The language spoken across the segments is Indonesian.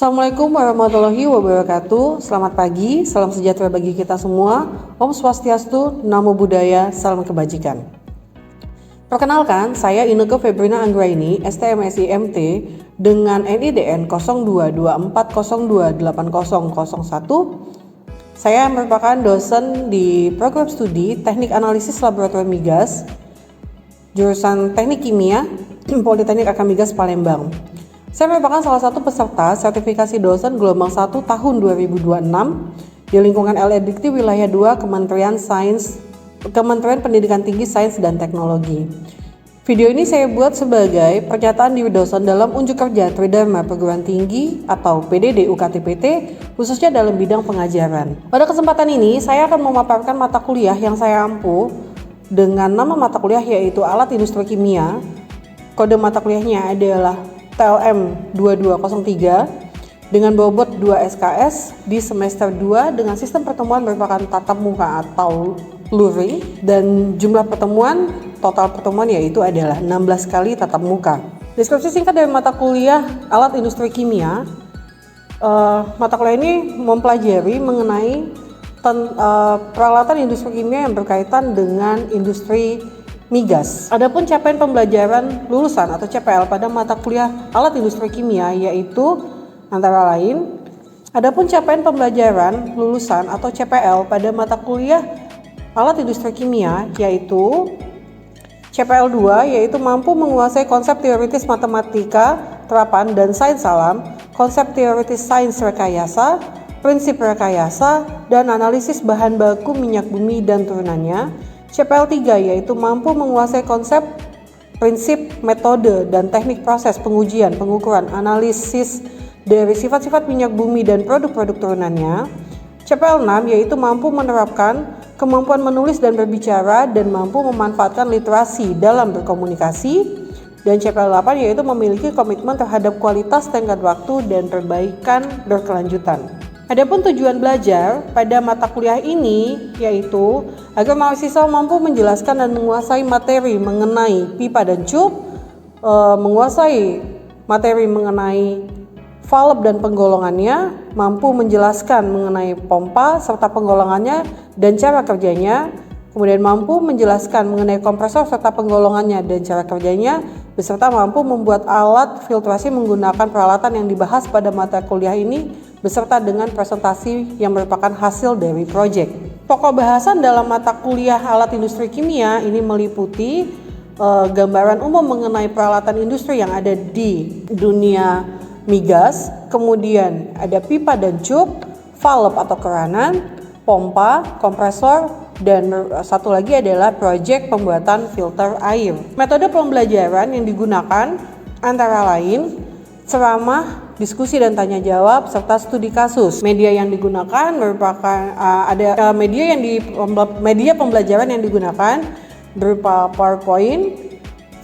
Assalamualaikum warahmatullahi wabarakatuh. Selamat pagi, salam sejahtera bagi kita semua. Om Swastiastu, Namo Buddhaya, salam kebajikan. Perkenalkan, saya Inneke Febrina Anggraini, STMSI MT dengan NIDN 0224028001. Saya merupakan dosen di program studi Teknik Analisis Laboratorium Migas, jurusan Teknik Kimia, Politeknik Akam Migas Palembang. Saya merupakan salah satu peserta sertifikasi dosen gelombang 1 tahun 2026 di lingkungan LEDikti Wilayah 2 Kementerian Pendidikan Tinggi Sains dan Teknologi. Video ini saya buat sebagai pernyataan diri dosen dalam unjuk kerja Tridharma Perguruan Tinggi atau PDD UKT-PT khususnya dalam bidang pengajaran. Pada kesempatan ini saya akan memaparkan mata kuliah yang saya ampuh dengan nama mata kuliah yaitu Alat Industri Kimia. Kode mata kuliahnya adalah TLM 2203 dengan bobot 2 SKS di semester 2 dengan sistem pertemuan merupakan tatap muka atau luring dan jumlah pertemuan total pertemuan yaitu adalah 16 kali tatap muka. Deskripsi singkat dari mata kuliah Alat Industri Kimia. Mata kuliah ini mempelajari mengenai peralatan industri kimia yang berkaitan dengan industri migas. Adapun capaian pembelajaran lulusan atau CPL pada mata kuliah Alat Industri Kimia yaitu antara lain, adapun capaian pembelajaran lulusan atau CPL pada mata kuliah Alat Industri Kimia yaitu CPL 2 yaitu mampu menguasai konsep teoritis matematika, terapan dan sains alam, konsep teoritis sains rekayasa, prinsip rekayasa dan analisis bahan baku minyak bumi dan turunannya. CPL 3 yaitu mampu menguasai konsep, prinsip, metode, dan teknik proses pengujian, pengukuran, analisis dari sifat-sifat minyak bumi dan produk-produk turunannya. CPL 6 yaitu mampu menerapkan kemampuan menulis dan berbicara dan mampu memanfaatkan literasi dalam berkomunikasi. Dan CPL 8 yaitu memiliki komitmen terhadap kualitas tenggat waktu dan perbaikan berkelanjutan. Adapun tujuan belajar pada mata kuliah ini yaitu agar mahasiswa mampu menjelaskan dan menguasai materi mengenai pipa dan cup, menguasai materi mengenai valve dan penggolongannya, mampu menjelaskan mengenai pompa serta penggolongannya dan cara kerjanya, kemudian mampu menjelaskan mengenai kompresor serta penggolongannya dan cara kerjanya, beserta mampu membuat alat filtrasi menggunakan peralatan yang dibahas pada mata kuliah ini beserta dengan presentasi yang merupakan hasil dari proyek. Pokok bahasan dalam mata kuliah Alat Industri Kimia ini meliputi gambaran umum mengenai peralatan industri yang ada di dunia migas, kemudian ada pipa dan cup, valve atau keranan, pompa, kompresor, dan satu lagi adalah proyek pembuatan filter air. Metode pembelajaran yang digunakan antara lain ceramah, diskusi dan tanya jawab serta studi kasus. Media yang digunakan merupakan media pembelajaran yang digunakan berupa PowerPoint,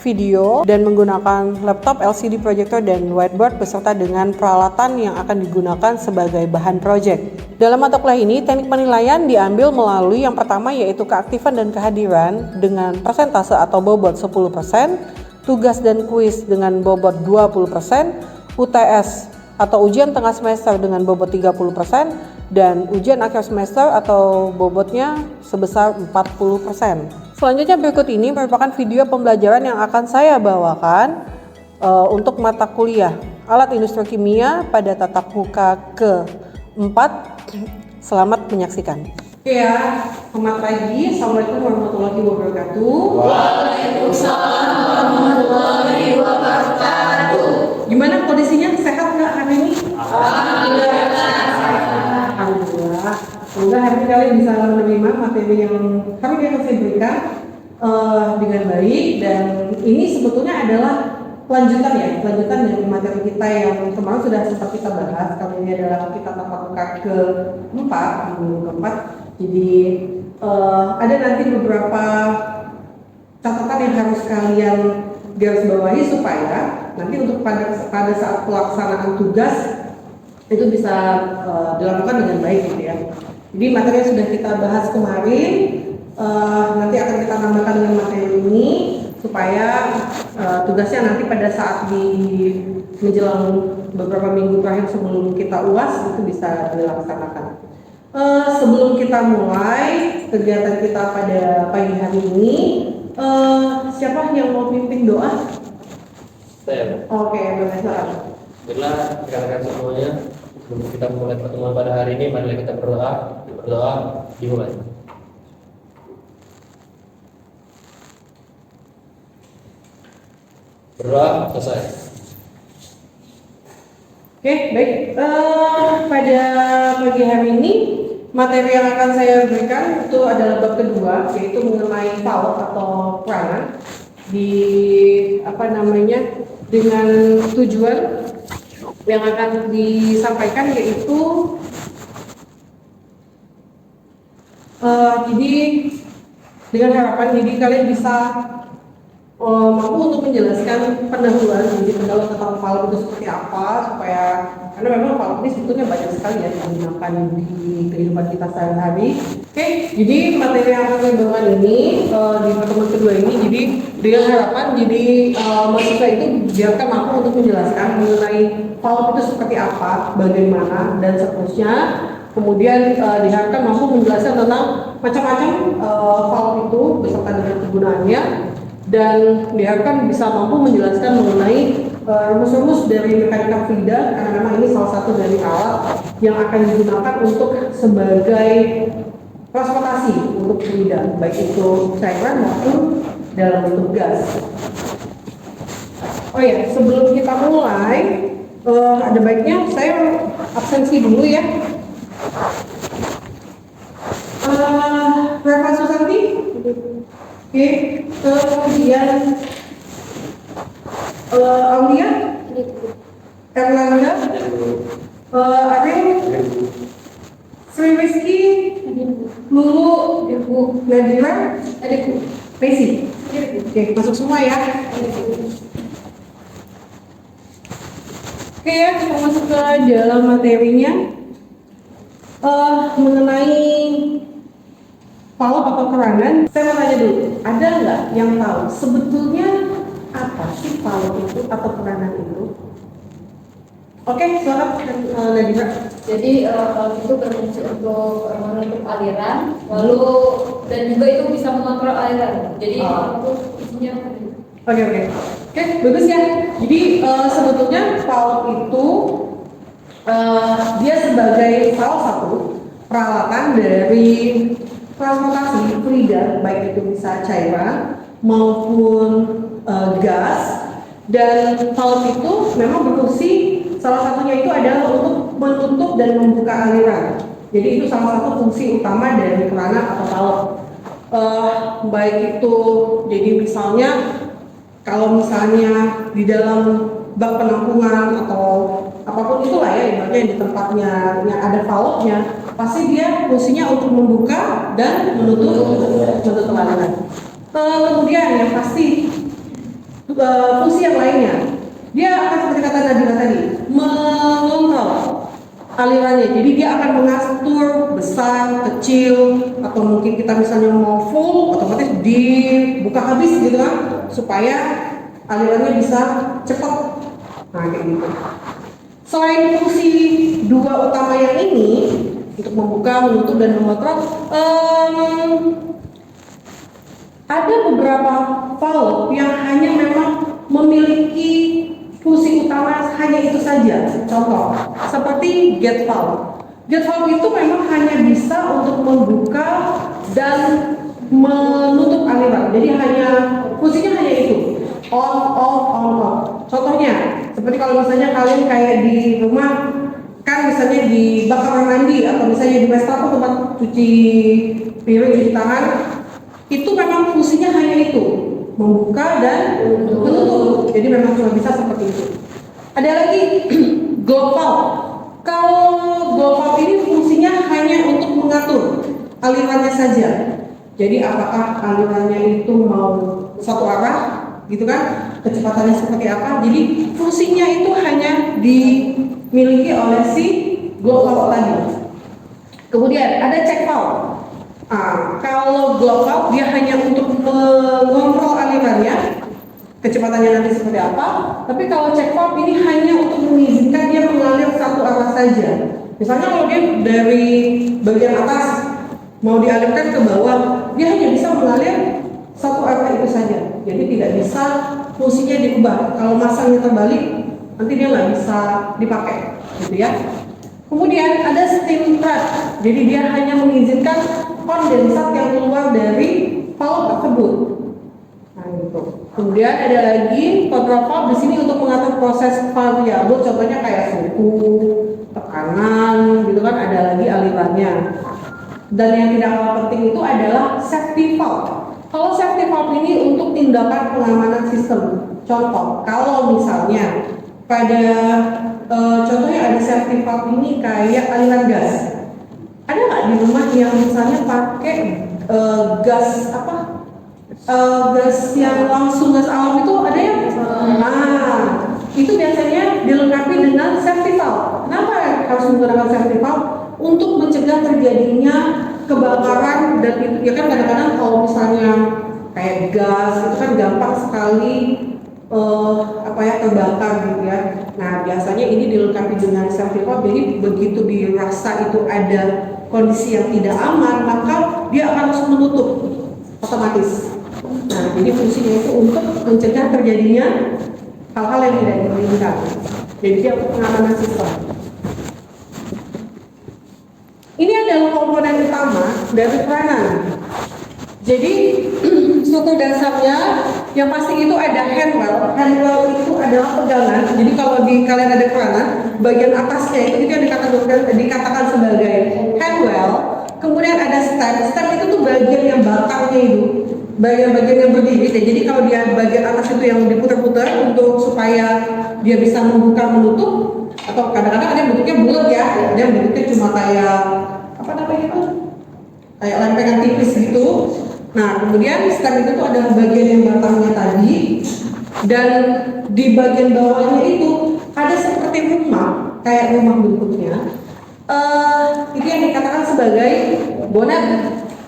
video dan menggunakan laptop, LCD projector dan whiteboard beserta dengan peralatan yang akan digunakan sebagai bahan proyek. Dalam mata kuliah ini, teknik penilaian diambil melalui yang pertama yaitu keaktifan dan kehadiran dengan persentase atau bobot 10%, tugas dan kuis dengan bobot 20%, UTS atau ujian tengah semester dengan bobot 30% dan ujian akhir semester atau bobotnya sebesar 40%. Selanjutnya berikut ini merupakan video pembelajaran yang akan saya bawakan untuk mata kuliah Alat Industri Kimia pada tatap muka ke-4. Selamat menyaksikan. Oke ya, selamat pagi. Assalamualaikum warahmatullahi wabarakatuh. Waalaikumsalam warahmatullahi wabarakatuh. Gimana kondisinya, sehat nggak hari ini? Alhamdulillah. Alhamdulillah. Semoga hari ini kalian bisa menerima materi yang hari ini akan saya berikan dengan baik. Dan ini sebetulnya adalah lanjutan dari materi kita yang kemarin sudah sempat kita bahas. Kali ini adalah kita tatap muka ke-4, minggu ke-4. Jadi ada nanti beberapa catatan yang harus kalian garis bawahi supaya nanti untuk pada saat pelaksanaan tugas itu bisa dilakukan dengan baik gitu ya. Jadi materi yang sudah kita bahas kemarin nanti akan kita tambahkan dengan materi ini supaya tugasnya nanti pada saat di menjelang beberapa minggu terakhir sebelum kita UAS itu bisa dilaksanakan. Sebelum kita mulai kegiatan kita pada pagi hari ini, siapa yang mau pimpin doa? Saya. Oke, Bapak. Bila rekan-rekan semuanya, sebelum kita mulai pertemuan pada hari ini, mari kita berdoa. Berdoa dimulai. Berdoa selesai. Oke, baik. Pada pagi hari ini materi yang akan saya berikan itu adalah bab kedua, yaitu mengenai faul atau peranan dengan tujuan yang akan disampaikan yaitu jadi dengan harapan jadi kalian bisa mampu untuk menjelaskan pendahuluan tentang faul itu seperti apa, supaya karena memang faul ini sebetulnya banyak sekali ya digunakan di kehidupan kita sehari-hari. Oke, jadi materi yang akan saya bawakan ini di pertemuan kedua ini, jadi dengan harapan jadi mahasiswa itu biarkan mampu untuk menjelaskan mengenai faul itu seperti apa, bagaimana dan seterusnya. Kemudian diharapkan mampu menjelaskan tentang macam-macam faul itu beserta dengan kegunaannya, dan diharapkan bisa mampu menjelaskan mengenai rumus-rumus dari mekanika fluida, karena memang ini salah satu dari alat yang akan digunakan untuk sebagai transportasi untuk fluida, baik itu cairan maupun dalam bentuk gas. Oh ya, sebelum kita mulai, ada baiknya saya absensi dulu ya. Reva Susanti, oke, kemudian Aulia, Erlangga, Ariel, Sri Rizky, Lulu, Nadira, Messi. Oke, masuk semua ya. Oke ya, kita masuk ke dalam materinya. Mengenai faul atau kerangan, saya mau tanya dulu, ada nggak yang tahu sebetulnya apa sih faul itu atau kerangan itu? Oke, silakan Nadira. Jadi kalau itu berfungsi untuk menutup aliran, lalu dan juga itu bisa mengontrol aliran. Jadi itu isinya. Oke, bagus ya. Jadi sebetulnya faul itu dia sebagai salah satu peralatan dari transportasi fluida, baik itu bisa cairan maupun gas, dan faul itu memang berfungsi salah satunya itu adalah untuk menutup dan membuka aliran. Jadi itu salah satu fungsi utama dari kerangan atau faul. Baik itu jadi misalnya kalau misalnya di dalam bak penampungan atau apapun itulah ya, ibaratnya di tempatnya yang ada valve-nya, pasti dia fungsinya untuk membuka dan menutup aliran. Kemudian yang pasti fungsi yang lainnya, dia akan seperti kata Nadira tadi, mengontrol alirannya. Jadi dia akan mengatur besar, kecil, atau mungkin kita misalnya mau full, otomatis dibuka habis gitu kan, supaya alirannya bisa cepat. Nah kayak gitu. Selain fungsi dua utama yang ini untuk membuka, menutup, dan mengontrol, ada beberapa valve yang hanya memang memiliki fungsi utama hanya itu saja. Contoh seperti gate valve. Gate valve itu memang hanya bisa untuk membuka dan menutup aliran. Jadi hanya fungsinya hanya itu, on off on off. Contohnya seperti kalau misalnya kalian kayak di rumah kan, misalnya di bak kamar mandi atau misalnya di wastafel tempat cuci piring, cuci tangan, itu memang fungsinya hanya itu, membuka dan menutup. Jadi memang cuma bisa seperti itu. Ada lagi glow valve. Kalau glow valve ini fungsinya hanya untuk mengatur alirannya saja. Jadi apakah alirannya itu mau satu arah gitu kan, kecepatannya seperti apa. Jadi fungsinya itu hanya dimiliki oleh si glow valve tadi. Kemudian ada check valve. Kalau glow valve dia hanya untuk mengontrol alirannya, kecepatannya nanti seperti apa. Tapi kalau check valve ini hanya untuk mengizinkan dia mengalir satu arah saja. Misalnya kalau dia dari bagian atas mau dialirkan ke bawah, dia hanya bisa mengalir satu arah itu saja. Jadi tidak bisa fungsinya diubah. Kalau masangnya terbalik, nanti dia nggak bisa dipakai, gitu ya. Kemudian ada steam trap, jadi dia hanya mengizinkan kondensat yang keluar dari valve tersebut. Nah, gitu. Kemudian ada lagi control valve di sini untuk mengatur proses variabel, contohnya kayak suhu, tekanan, gitu kan. Ada lagi alirannya. Dan yang tidak kalah penting itu adalah safety valve. Kalau safety valve ini untuk tindakan pengamanan sistem. Contoh, kalau misalnya pada contohnya ada safety valve ini kayak aliran gas. Ada nggak di rumah yang misalnya pakai gas apa? Gas yang langsung gas alam itu ada ya? Nah, itu biasanya dilengkapi dengan safety valve. Kenapa harus menggunakan safety valve? Untuk mencegah terjadinya kebakaran. Dan itu ya kan kadang-kadang kalau misalnya kayak gas itu kan gampang sekali terbakar gitu ya. Nah, biasanya ini dilengkapi dengan safety valve. Jadi begitu dirasa itu ada kondisi yang tidak aman, maka dia akan langsung menutup otomatis. Nah, jadi fungsinya itu untuk mencegah terjadinya hal-hal yang tidak diinginkan. Jadi dia untuk pengamanan sistem. Ini adalah komponen utama dari peranan. Jadi struktur dasarnya yang pasti itu ada handwell. Handwell itu adalah pegangan. Jadi kalau di kalian ada peranan, bagian atasnya itu yang dikatakan sebagai handwell. Kemudian ada stem. Stem itu tuh bagian yang batangnya itu, bagian-bagian yang berdiri. Jadi kalau dia bagian atas itu yang diputar-putar untuk supaya dia bisa membuka menutup. Atau kadang-kadang ada yang bentuknya bulat ya, ada yang bentuknya cuma kayak apa namanya itu, kayak lempengan tipis gitu. Nah, kemudian stem itu tuh adalah bagian yang batangnya tadi, dan di bagian bawahnya itu ada seperti rumah, kayak rumah bentuknya. Itu yang dikatakan sebagai bonnet.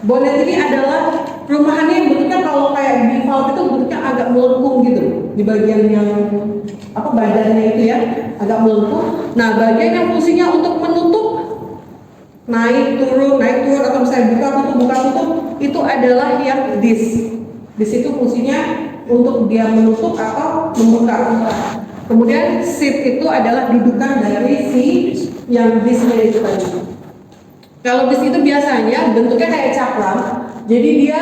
Bonnet ini adalah rumahannya yang bentuknya kalau kayak di valve itu bentuknya agak melengkung gitu, di bagian yang badannya itu ya agak melengkung. Nah, bagian yang fungsinya untuk menutup naik turun atau misalnya buka tutup itu adalah yang disk. Disk itu fungsinya untuk dia menutup atau membuka. Kemudian seat itu adalah dudukan dari si yang disknya itu tadi. Kalau disk itu biasanya bentuknya kayak cakram, jadi dia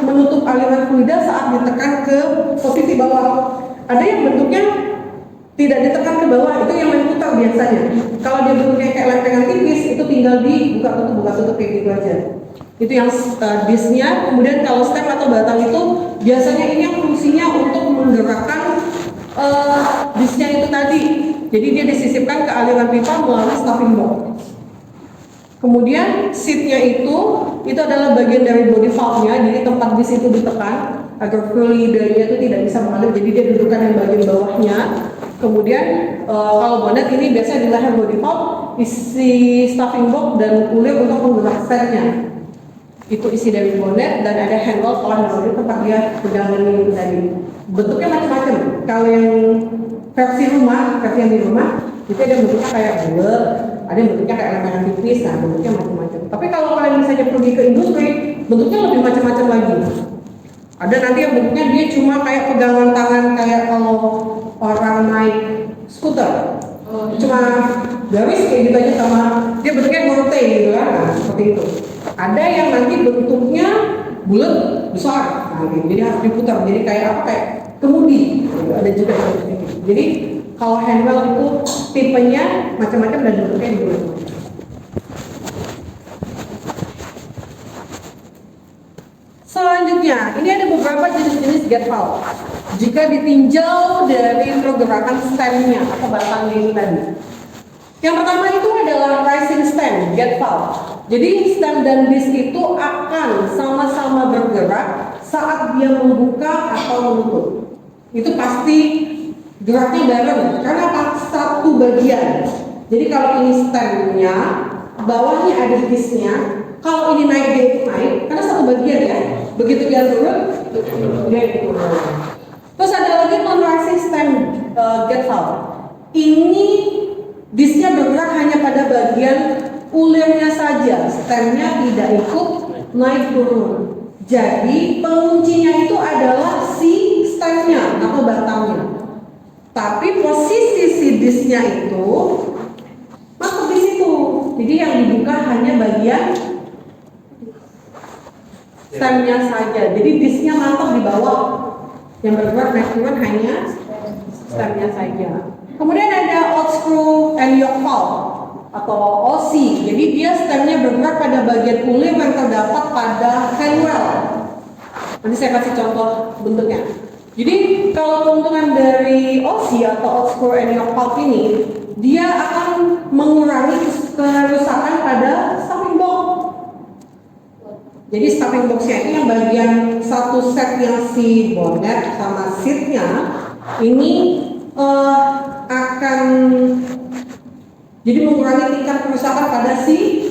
menutup aliran fluida saat ditekan ke posisi bawah. Ada yang bentuknya tidak ditekan ke bawah, itu yang main putar biasanya. Kalau dia bentuknya kayak lempengan tipis, itu tinggal dibuka tutup kayak gitu aja. Itu yang disknya. Kemudian kalau stem atau batang itu biasanya ini yang fungsinya untuk menggerakkan disknya itu tadi. Jadi dia disisipkan ke aliran pipa melalui stuffing box. Kemudian seatnya itu adalah bagian dari body valve-nya. Jadi tempat disk itu ditekan agar fluidanya itu tidak bisa mengalir. Jadi dia dudukan yang bagian bawahnya. Kemudian kalau bonnet ini biasanya di leher body valve, isi stuffing box dan ulir untuk menggerak stemnya. Itu isi dari bonnet. Dan ada handle. Kalau handle itu tempat dia pegangan ini tadi. Bentuknya macam-macam. Kalau yang versi yang di rumah itu ada bentuknya kayak bulat, ada yang bentuknya kayak lempengan tipis. Nah, bentuknya macam-macam. Tapi kalau kalian misalnya pergi ke industri, bentuknya lebih macam-macam lagi. Ada nanti yang bentuknya dia cuma kayak pegangan tangan, kayak kalau orang naik skuter, cuma garis kayak gitu aja, sama dia bentuknya ngorte gitu kan. Nah, seperti itu. Ada yang nanti bentuknya bulat besar, nah, gitu. Jadi harus diputar, jadi kayak kemudi. Ada juga yang seperti itu. Jadi kalau handwell itu tipenya macam-macam dan bentuknya juga. Selanjutnya, ini ada beberapa jenis-jenis gate valve. Jika ditinjau dari pergerakan stemnya atau batangnya ini tadi. Yang pertama itu adalah rising stem, gate valve. Jadi stem dan disk itu akan sama-sama bergerak saat dia membuka atau menutup. Itu pasti geraknya bareng, karena satu bagian. Jadi kalau ini stemnya, bawahnya ada disknya. Kalau ini naik, dia itu naik, karena satu bagian ya. begitu dia turun, dia turun. Terus ada lagi non-rising stem gate valve. Ini disknya bergerak hanya pada bagian ulirnya saja, stemnya tidak ikut naik turun. Jadi penguncinya itu adalah si stemnya atau batangnya. Tapi posisi si disknya itu masuk di situ. Jadi yang dibuka hanya bagian stemnya saja. Jadi disknya mantap di bawah. Yang bergerak naik turun hanya stemnya saja. Kemudian ada old screw and yoke valve atau OC. Jadi dia stemnya bergerak pada bagian ulir yang terdapat pada handwell. Nanti saya kasih contoh bentuknya. Jadi kalau keuntungan dari OC atau old screw and yoke valve ini, dia akan mengurangi kerusakan pada stuffing box. Jadi stuffing boxnya itu yang bagian satu set yang si bonnet sama seatnya ini akan jadi mengurangi tingkat kerusakan pada si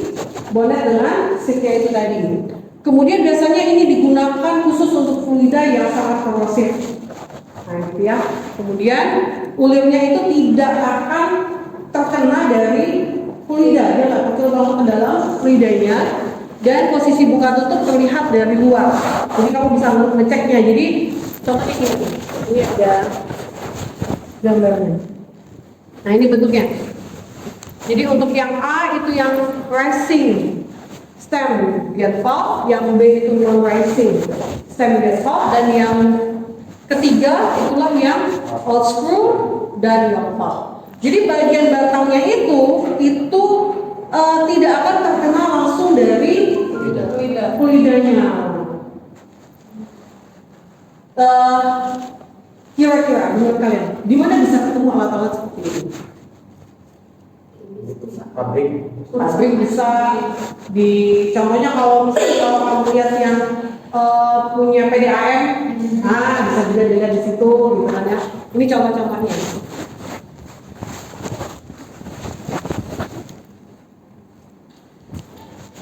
bonnet dengan seatnya itu tadi. Kemudian biasanya ini digunakan khusus untuk fluida yang sangat korosif. Nah, gitu ya. Kemudian ulirnya itu tidak akan terkena dari fluida, dia nggak kecil banget ke dalam fluidanya. Dan posisi buka tutup terlihat dari luar. Jadi kamu bisa ngeceknya. Jadi contohnya gini. Ini ada gambarnya. Nah, ini bentuknya. Jadi untuk yang A itu yang rising stem gate valve, yang B itu non rising stem gate valve, dan yang ketiga itulah yang old screw dan yoke valve. Jadi bagian batangnya itu tidak akan terkena langsung dari fluidanya. Kira-kira menurut kalian, di mana bisa ketemu alat-alat seperti ini? Pabrik bisa di, contohnya kalau misalnya kalau kamu lihat yang punya PDAM, bisa juga dilihat di situ, gitu kan ya. Ini contoh-contohnya.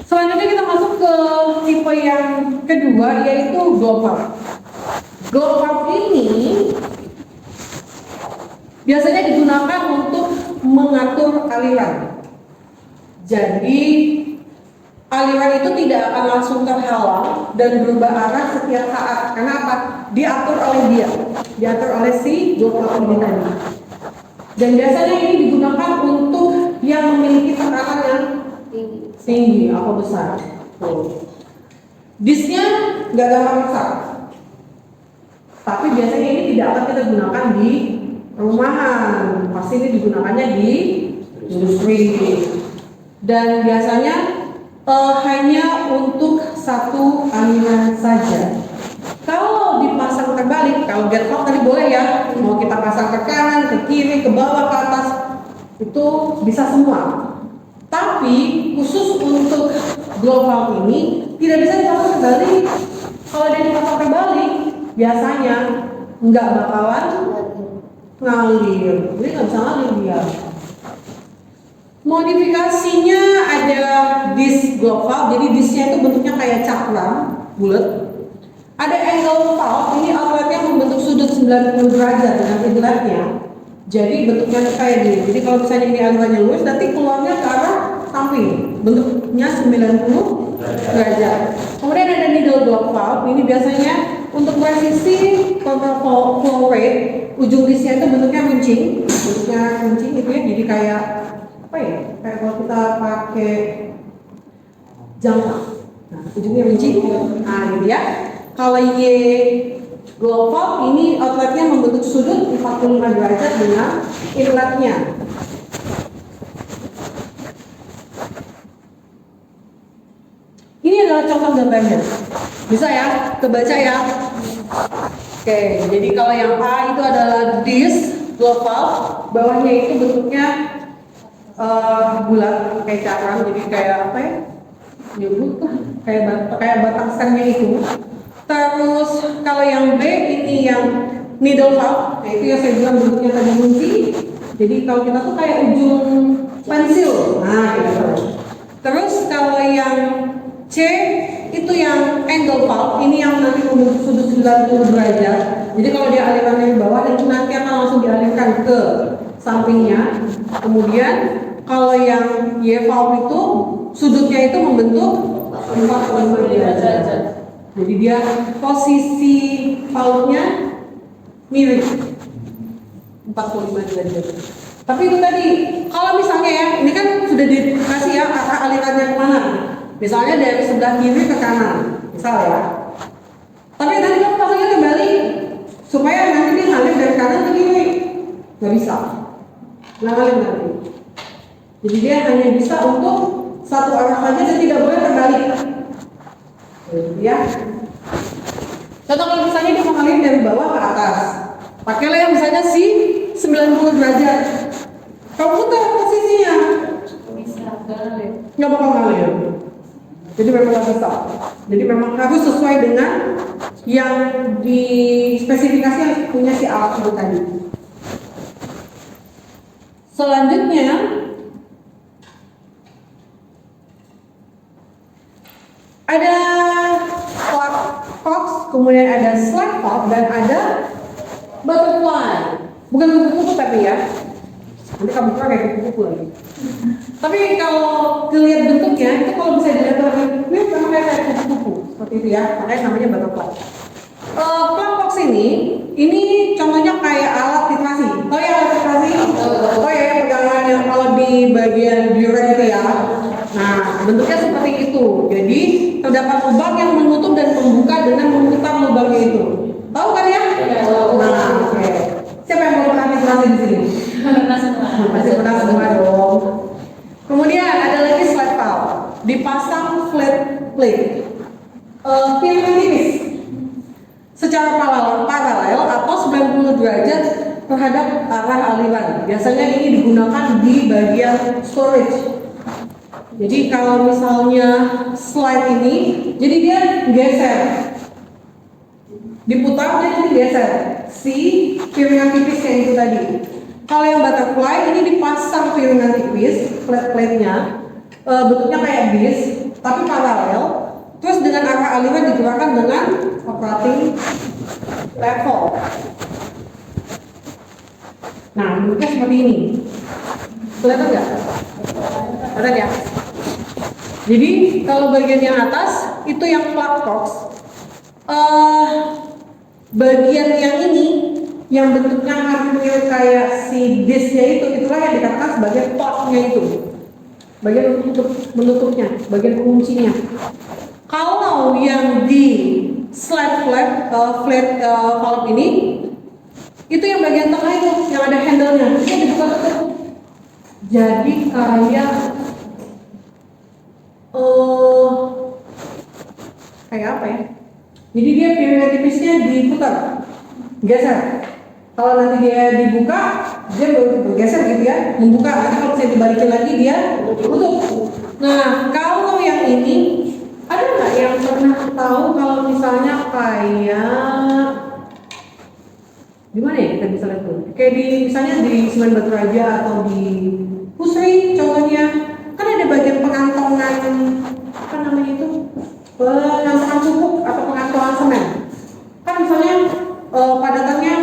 Selanjutnya kita masuk ke tipe yang kedua, yaitu globe valve. Globe valve ini biasanya digunakan untuk mengatur aliran. Jadi aliran itu tidak akan langsung terhalang dan berubah arah setiap saat. Karena apa? Diatur oleh dia, diatur oleh si globe valve ini tadi. Dan biasanya ini digunakan untuk yang memiliki tekanan yang tinggi atau besar. Disknya nggak gampang rusak. Tapi biasanya ini tidak akan kita gunakan di rumahan. Pasti ini digunakannya di industri. Dan biasanya hanya untuk satu aliran saja. Kalau dipasang terbalik, kalau gate valve tadi boleh ya, mau kita pasang ke kanan, ke kiri, ke bawah, ke atas, itu bisa semua. Tapi khusus untuk globe valve ini tidak bisa dipasang terbalik. Kalau dia dipasang terbalik, biasanya nggak bakalan ngalir. Jadi nggak bisa ngalir dia. Modifikasinya ada disk globe valve. Jadi disknya itu bentuknya kayak cakram, bulat. Ada angle valve. Ini outletnya membentuk sudut 90 derajat dengan inletnya. Jadi bentuknya kayak gini. Jadi kalau misalnya ini alirannya lurus, nanti keluarnya ke arah samping. Bentuknya 90 derajat. Kemudian ada needle globe valve. Ini biasanya untuk presisi control flow rate. Ujung disknya itu bentuknya runcing. Bentuknya runcing itu ya. Jadi kayak apa ya? Kayak kalau kita pakai jangka. Nah, ujungnya runcing. Nah, ini dia. Kalau Y globe valve ini outletnya membentuk sudut 45 derajat dengan inletnya. Ini adalah contoh gambarnya. Bisa ya, kebaca ya. Oke, jadi kalau yang A itu adalah disk globe valve, bawahnya itu bentuknya bulat kayak cakram, jadi kayak apa ya? Nyebut kayak batang stemnya itu. Terus kalau yang B ini yang needle valve, nah itu yang saya bilang bentuknya tadi munci. Jadi kalau kita tuh kayak ujung pensil, nah gitu. Terus kalau yang C itu itu yang angle valve, ini yang nanti membentuk sudut 90 derajat. Jadi kalau dia aliran dari bawah, itu nanti akan langsung dialirkan ke sampingnya. Kemudian kalau yang Y valve itu sudutnya itu membentuk 45 derajat. Jadi dia posisi valve-nya mirip 45 derajat. Tapi itu tadi, kalau misalnya ya, ini kan sudah dikasih ya arah alirannya kemana. Misalnya dari sebelah kiri ke kanan, misal ya. Tapi nanti kamu pasangnya kembali, supaya nanti dia ngalir dari kanan ke kiri. Nggak bisa, nggak ngalir nanti. Jadi dia hanya bisa untuk satu arah saja dan tidak boleh terbalik. Ya. Contoh kalau misalnya dia mau ngalir dari bawah ke atas, pakailah yang misalnya si 90 derajat. Kamu putar posisinya, nggak bakal ngalir. Jadi memang nggak bisa. Jadi memang harus sesuai dengan yang di spesifikasi yang punya si alat itu tadi. Selanjutnya ada plug box, kemudian ada slack valve dan ada butterfly. Bukan kupu-kupu tapi ya. Nanti kamu buka kayak kupu-kupu lagi. Tapi kalau dilihat bentuknya, itu kalau bisa dilihat lagi, ini memang kayak kupu-kupu seperti itu ya. Makanya namanya butterfly. Plug box ini contohnya kayak alat titrasi. Oh ya alat titrasi. Oh ya pegangannya kalau di bagian duret itu ya. Nah bentuknya seperti itu. Jadi terdapat lubang yang menutup dan membuka dengan memutar lubangnya itu. Tahu kan ya? Nah, oke. Siapa yang mau pernah titrasi di sini? Masih pernah semua dong. Kemudian ada lagi slide valve, dipasang flat plate, piring tipis, secara paralel atau 90 derajat terhadap arah aliran. Biasanya ini digunakan di bagian storage. Jadi kalau misalnya slide ini, jadi dia geser, diputar dan digeser si piringan tipisnya itu tadi. Kalau yang butterfly ini dipasang piringan tipis, flat plate-nya, bentuknya kayak bis, tapi paralel. Terus dengan arah aliran digerakkan dengan operating level. Nah, bentuknya seperti ini. Kelihatan nggak? Ada ya? Jadi kalau bagian yang atas itu yang plug box. Bagian yang ini yang bentuknya hampir kayak si disknya itulah yang dikatakan sebagai portnya itu, bagian menutupnya, bagian penguncinya. Kalau yang di flat valve ini itu yang bagian tengah itu yang ada handle-nya itu dibuka tutup. Jadi kayak apa ya? Jadi dia piringan tipisnya diputar, geser. Kalau nanti dia dibuka, dia bergeser gitu ya, membuka. Nanti kalau saya dibalikin lagi dia tutup. Nah, kalau yang ini, ada nggak yang pernah tahu kalau misalnya kayak gimana ya kita bisa lihat tuh? Kayak di misalnya di Semen Batu Raja atau di Pusri contohnya, kan ada bagian pengantongan apa namanya itu? Pengantongan pupuk atau pengantongan semen. Kan misalnya padatannya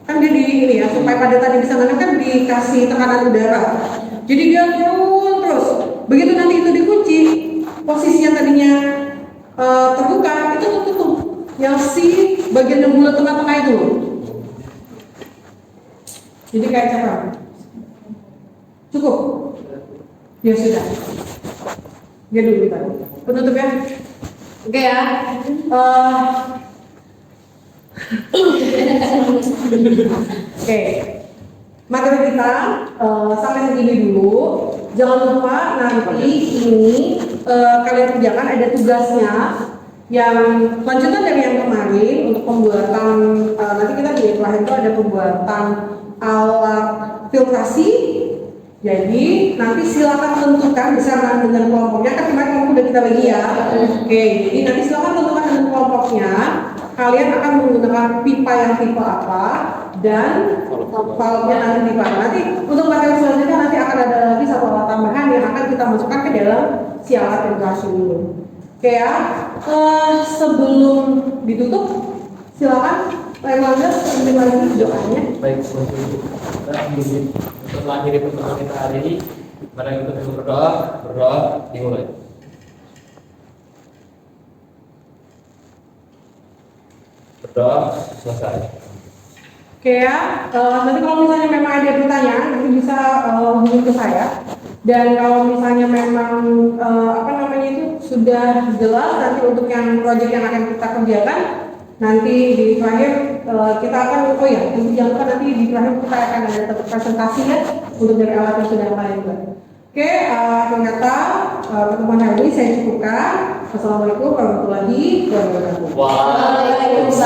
kan dia di ini ya, supaya padatannya bisa ngalir kan dikasih tekanan udara. Jadi dia turun terus. Begitu nanti itu dikunci, posisi yang tadinya terbuka itu tutup. Yang si bagian yang bulat tengah-tengah itu. Jadi kayak cakram. Cukup? Ya sudah. Dia dulu kita. Penutup ya. Oke ya. Oke, materi kita sampai segini dulu. Jangan lupa nanti ini kalian kerjakan, ada tugasnya yang lanjutan dari yang kemarin untuk pembuatan. Nanti kita di terakhir itu ada pembuatan alat filtrasi. Jadi nanti silakan tentukan bersama dengan kelompoknya. Kan kemarin kelompok udah kita bagi ya. Oke, jadi nanti silakan tentukan dengan kelompoknya. Kalian akan menggunakan pipa yang tipe apa dan valve-nya nanti tipe apa. Nanti untuk materi selanjutnya nanti akan ada lagi satu alat tambahan yang akan kita masukkan ke dalam si alat filtrasi ini. Oke ya, sebelum ditutup, silakan Pak Erlangga pimpin lagi doanya. Baik, untuk mengakhiri pertemuan kita hari ini, mari kita berdoa, dimulai. Berdoa, selesai. Oke ya, nanti kalau misalnya memang ada pertanyaan, nanti bisa hubungi ke saya. Dan kalau misalnya memang sudah jelas nanti untuk yang proyek yang akan kita kerjakan, nanti di terakhir kita akan, nanti jangan lupa nanti di terakhir kita akan ada satu presentasi ya untuk dari alat yang sudah lain juga. Oke, ternyata pertemuan hari ini saya cukupkan. Wassalamualaikum warahmatullahi wabarakatuh. Waalaikumsalam.